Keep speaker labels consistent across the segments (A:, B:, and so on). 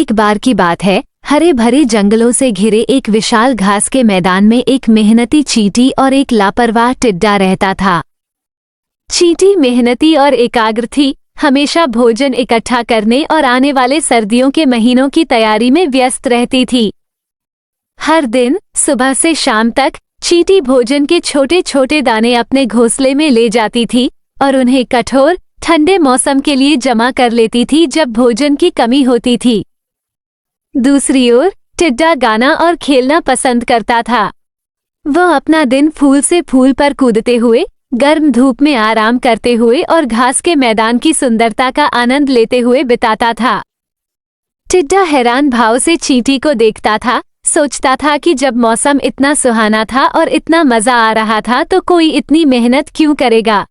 A: एक बार की बात है, हरे भरे जंगलों से घिरे एक विशाल घास के मैदान में एक मेहनती चींटी और एक लापरवाह टिड्डा रहता था। चींटी मेहनती और एकाग्र थी, हमेशा भोजन इकट्ठा करने और आने वाले सर्दियों के महीनों की तैयारी में व्यस्त रहती थी। हर दिन सुबह से शाम तक चींटी भोजन के छोटे छोटे दाने अपने घोंसले में ले जाती थी और उन्हें कठोर ठंडे मौसम के लिए जमा कर लेती थी जब भोजन की कमी होती थी। दूसरी ओर टिड्डा गाना और खेलना पसंद करता था। वह अपना दिन फूल से फूल पर कूदते हुए, गर्म धूप में आराम करते हुए और घास के मैदान की सुंदरता का आनंद लेते हुए बिताता था। टिड्डा हैरान भाव से चींटी को देखता था, सोचता था कि जब मौसम इतना सुहाना था और इतना मजा आ रहा था तो कोई इतनी मेहनत क्यों करेगा।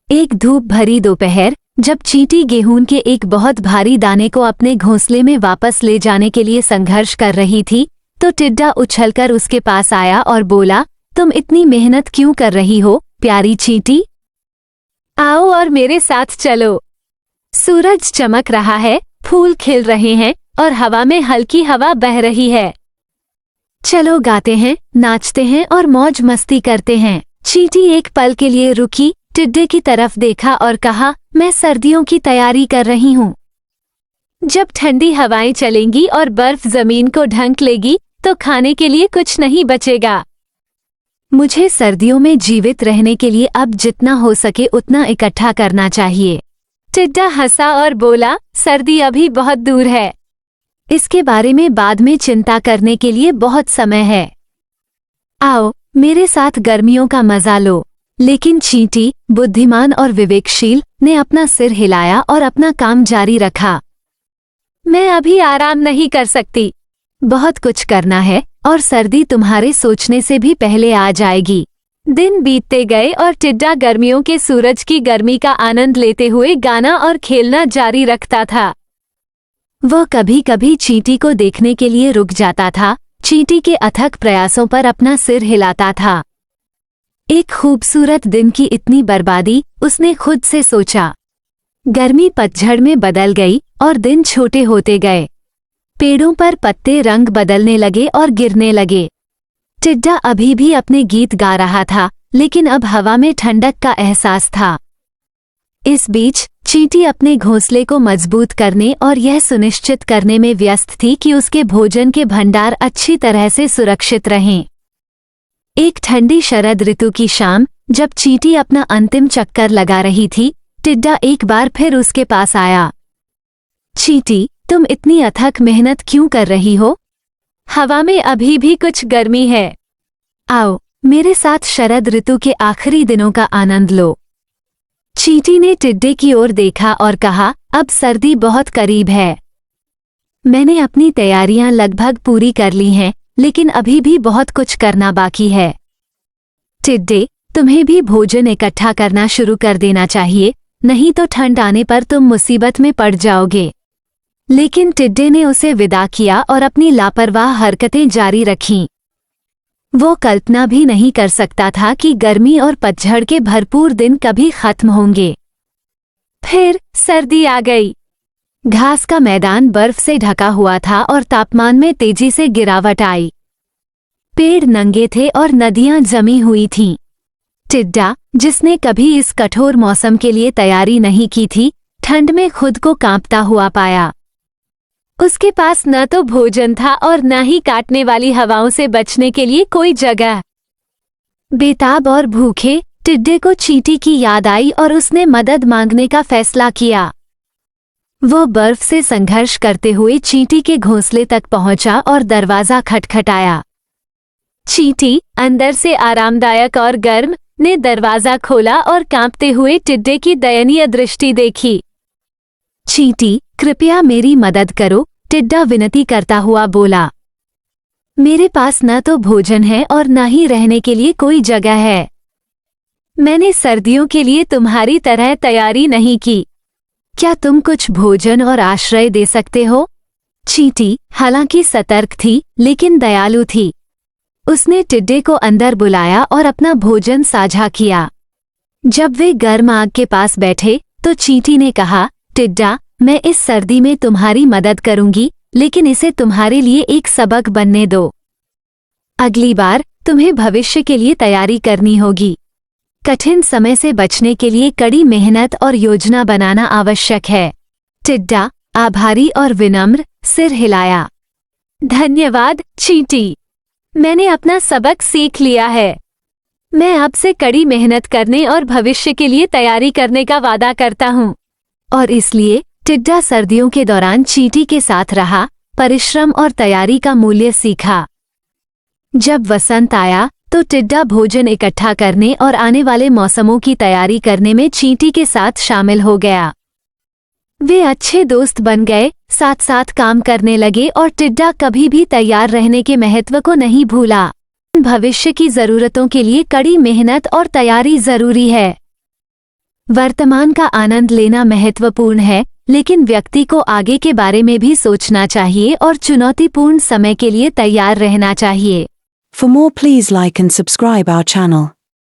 A: एक धूप भरी दोपहर, जब चींटी गेहूं के एक बहुत भारी दाने को अपने घोंसले में वापस ले जाने के लिए संघर्ष कर रही थी, तो टिड्डा उछलकर उसके पास आया और बोला, तुम इतनी मेहनत क्यों कर रही हो, प्यारी चींटी? आओ और मेरे साथ चलो। सूरज चमक रहा है, फूल खिल रहे हैं और हवा में हल्की हवा बह रही है। चलो गाते हैं, नाचते हैं और मौज मस्ती करते हैं। चींटी एक पल के लिए रुकी, टिड्डे की तरफ देखा और कहा, मैं सर्दियों की तैयारी कर रही हूँ। जब ठंडी हवाएं चलेंगी और बर्फ जमीन को ढंक लेगी तो खाने के लिए कुछ नहीं बचेगा। मुझे सर्दियों में जीवित रहने के लिए अब जितना हो सके उतना इकट्ठा करना चाहिए। टिड्डा हंसा और बोला, सर्दी अभी बहुत दूर है। इसके बारे में बाद में चिंता करने के लिए बहुत समय है। आओ मेरे साथ गर्मियों का मजा लो। लेकिन चींटी, बुद्धिमान और विवेकशील, ने अपना सिर हिलाया और अपना काम जारी रखा। मैं अभी आराम नहीं कर सकती। बहुत कुछ करना है और सर्दी तुम्हारे सोचने से भी पहले आ जाएगी। दिन बीतते गए और टिड्डा गर्मियों के सूरज की गर्मी का आनंद लेते हुए गाना और खेलना जारी रखता था। वह कभी कभी चींटी को देखने के लिए रुक जाता था, चींटी के अथक प्रयासों पर अपना सिर हिलाता था। एक खूबसूरत दिन की इतनी बर्बादी, उसने खुद से सोचा। गर्मी पतझड़ में बदल गई और दिन छोटे होते गए। पेड़ों पर पत्ते रंग बदलने लगे और गिरने लगे। टिड्डा अभी भी अपने गीत गा रहा था, लेकिन अब हवा में ठंडक का एहसास था। इस बीच चींटी अपने घोंसले को मजबूत करने और यह सुनिश्चित करने में व्यस्त थी कि उसके भोजन के भंडार अच्छी तरह से सुरक्षित रहें। एक ठंडी शरद ऋतु की शाम, जब चींटी अपना अंतिम चक्कर लगा रही थी, टिड्डा एक बार फिर उसके पास आया। चींटी, तुम इतनी अथक मेहनत क्यों कर रही हो? हवा में अभी भी कुछ गर्मी है। आओ मेरे साथ शरद ऋतु के आखिरी दिनों का आनंद लो। चींटी ने टिड्डे की ओर देखा और कहा, अब सर्दी बहुत करीब है। मैंने अपनी तैयारियां लगभग पूरी कर ली हैं, लेकिन अभी भी बहुत कुछ करना बाकी है। टिड्डे, तुम्हें भी भोजन इकट्ठा करना शुरू कर देना चाहिए, नहीं तो ठंड आने पर तुम मुसीबत में पड़ जाओगे। लेकिन टिड्डे ने उसे विदा किया और अपनी लापरवाह हरकतें जारी रखीं। वो कल्पना भी नहीं कर सकता था कि गर्मी और पतझड़ के भरपूर दिन कभी खत्म होंगे। फिर सर्दी आ गई। घास का मैदान बर्फ से ढका हुआ था और तापमान में तेजी से गिरावट आई। पेड़ नंगे थे और नदियां जमी हुई थीं। टिड्डा, जिसने कभी इस कठोर मौसम के लिए तैयारी नहीं की थी, ठंड में खुद को कांपता हुआ पाया। उसके पास न तो भोजन था और न ही काटने वाली हवाओं से बचने के लिए कोई जगह। बेताब और भूखे टिड्डे को चींटी की याद आई और उसने मदद मांगने का फैसला किया। वो बर्फ से संघर्ष करते हुए चींटी के घोंसले तक पहुंचा और दरवाजा खटखटाया। चींटी, अंदर से आरामदायक और गर्म, ने दरवाजा खोला और कांपते हुए टिड्डे की दयनीय दृष्टि देखी। चींटी, कृपया मेरी मदद करो, टिड्डा विनती करता हुआ बोला। मेरे पास न तो भोजन है और न ही रहने के लिए कोई जगह है। मैंने सर्दियों के लिए तुम्हारी तरह तैयारी नहीं की। क्या तुम कुछ भोजन और आश्रय दे सकते हो? चींटी, हालांकि सतर्क थी, लेकिन दयालु थी। उसने टिड्डे को अंदर बुलाया और अपना भोजन साझा किया। जब वे गर्म आग के पास बैठे तो चींटी ने कहा, टिड्डा, मैं इस सर्दी में तुम्हारी मदद करूंगी, लेकिन इसे तुम्हारे लिए एक सबक बनने दो। अगली बार तुम्हें भविष्य के लिए तैयारी करनी होगी। कठिन समय से बचने के लिए कड़ी मेहनत और योजना बनाना आवश्यक है। टिड्डा आभारी और विनम्र सिर हिलाया। धन्यवाद चींटी, मैंने अपना सबक सीख लिया है। मैं आपसे कड़ी मेहनत करने और भविष्य के लिए तैयारी करने का वादा करता हूँ। और इसलिए टिड्डा सर्दियों के दौरान चींटी के साथ रहा, परिश्रम और तैयारी का मूल्य सीखा। जब वसंत आया तो टिड्डा भोजन इकट्ठा करने और आने वाले मौसमों की तैयारी करने में चींटी के साथ शामिल हो गया। वे अच्छे दोस्त बन गए, साथ साथ काम करने लगे और टिड्डा कभी भी तैयार रहने के महत्व को नहीं भूला। भविष्य की जरूरतों के लिए कड़ी मेहनत और तैयारी जरूरी है। वर्तमान का आनंद लेना महत्वपूर्ण है, लेकिन व्यक्ति को आगे के बारे में भी सोचना चाहिए और चुनौतीपूर्ण समय के लिए तैयार रहना चाहिए।
B: For more, please like and subscribe our channel.